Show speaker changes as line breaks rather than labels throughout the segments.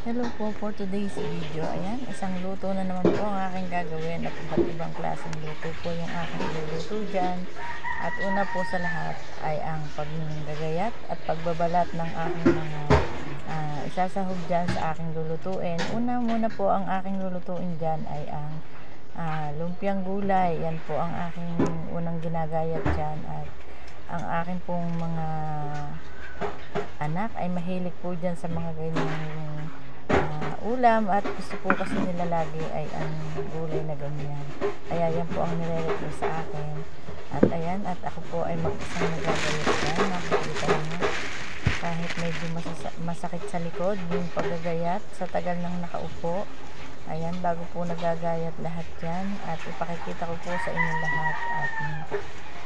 Hello po, for today's video, ayan, isang luto na naman po ang aking gagawin at iba't ibang klaseng luto po yung aking iluluto dyan. At una po sa lahat ay ang paggagayat at pagbabalat ng aking mga isasahog dyan sa aking lulutuin. Una muna po ang aking lulutuin dyan ay ang lumpiang gulay. Yan po ang aking unang ginagayat dyan at ang aking pong mga anak ay mahilig po dyan sa mga ganyang ulam at gusto po kasi nila lagi ay ang gulay na ganyan. Kaya yan po ang nire-request sa akin. At ayan, at ako po ay mag-isang nagagayat yan. Nakikita nyo. Kahit medyo masakit sa likod yung paggagayat sa tagal ng nakaupo. Ayan, bago po nagagayat lahat yan. At ipakikita ko po sa inyo lahat. At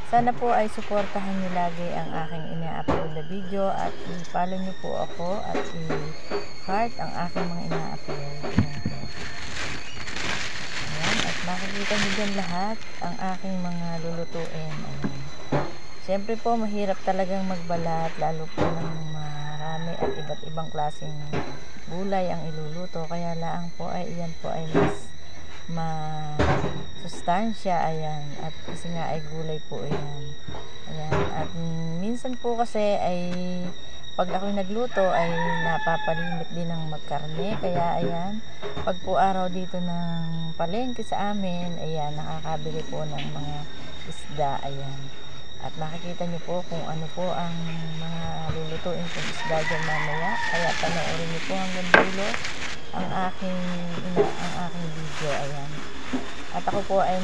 sana po ay suportahan nyo lagi ang aking ina-upload na video at i-follow nyo po ako at i-heart ang aking mga ina-upload. Ayan, at makikita nyo dyan lahat ang aking mga lulutuin. Ayan. Siyempre po mahirap talagang magbalat lalo po ng marami at iba't ibang klaseng gulay ang iluluto. Kaya laang po ay iyan po ay mas sustansya, ayan, at kasi nga ay gulay po yan, ayan, at minsan po kasi ay pag ako'y nagluto ay napapalimit din ng magkarne, kaya ayan, pag po araw dito ng palengke sa amin, ayan, nakakabili po ng mga isda, ayan, at makikita nyo po kung ano po ang mga lulutuin kong isda dyan mamaya, kaya panoorin nyo po hanggang dulo ang aking video, ayan. At ako po ay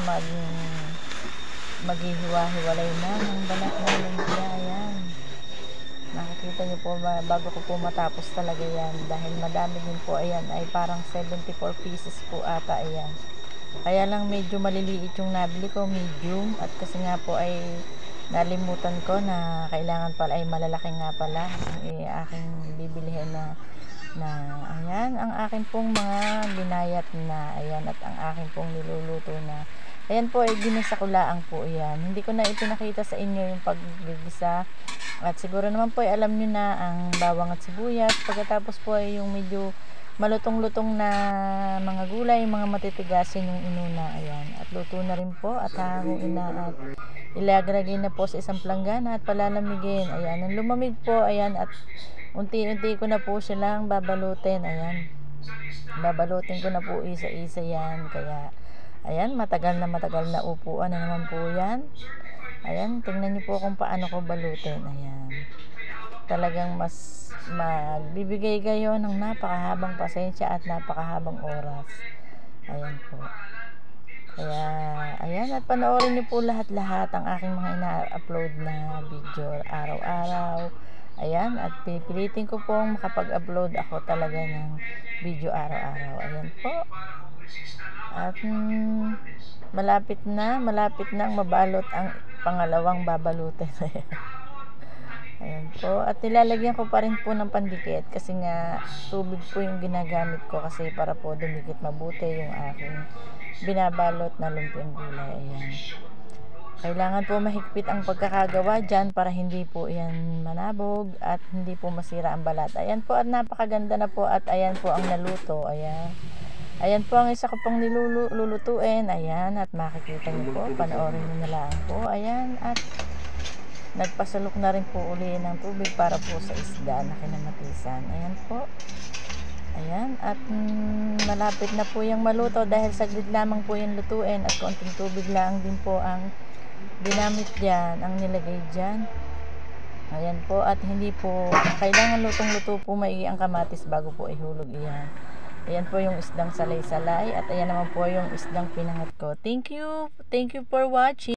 maghihiwa-hiwalay na ng balat ng lumpia, ayan. Nakikita niyo po bago ko po matapos talaga yan dahil madami din po, ayan, ay parang 74 pieces po ata, ayan. Kaya lang medyo maliliit yung nabili ko, medium, at kasi nga po ay nalimutan ko na kailangan pala ay malalaki nga pala ang aking bibilihin na ayan, ang akin pong mga binayat na, ayan, at ang akin pong niluluto na, ayan po ay ginisa ko laang po yan. Hindi ko na ipinakita sa inyo yung paggigisa at siguro naman po ay alam nyo na ang bawang at sibuyas. Pagkatapos po ay yung medyo malutong-lutong na mga gulay, mga matitigasin yung inuna, ayan, at luto na rin po at hanguin na at ilagay na po sa isang planggana at palalamigin, ayan, nang lumamig po, ayan, at unti-unti ko na po silang babalutin, ayan, babalutin ko na po isa-isa yan, kaya ayan, matagal na upuan na naman po yan, ayan, tingnan niyo po kung paano ko balutin, ayan, talagang mas magbibigay kayo ng napakahabang pasensya at napakahabang oras, ayan po. Kaya ayan, at panoorin niyo po lahat-lahat ang aking mga ina-upload na video araw-araw. Ayan, at pipilitin ko pong makapag-upload ako talaga ng video araw-araw. Ayan po. At malapit na ang mabalot ang pangalawang babalutin. Ayan po. At nilalagyan ko pa rin po ng pandikit kasi nga tubig po yung ginagamit ko kasi para po dumikit mabuti yung aking binabalot na lumpiang gulay. Ayan. Kailangan po mahigpit ang pagkakagawa dyan para hindi po yan manabog at hindi po masira ang balat. Ayan po, at napakaganda na po, at ayan po ang naluto. Ayan. Ayan po ang isa ko pong nilulutuin. Ayan, at makikita niyo po, panoorin niyo na lang po. Ayan, at nagpasalok na rin po uli ng tubig para po sa isda na kinamatisan. Ayan po. Ayan, at malapit na po yung maluto dahil saglit lamang po yung lutuin at konting tubig lang din po ang ginamit dyan, ang nilagay dyan. Ayan po, at hindi po kailangan lutong-luto po maigi ang kamatis bago po ihulog iyan. Ayan po yung isdang salay-salay, at ayan naman po yung isdang pinangat ko. Thank you for watching.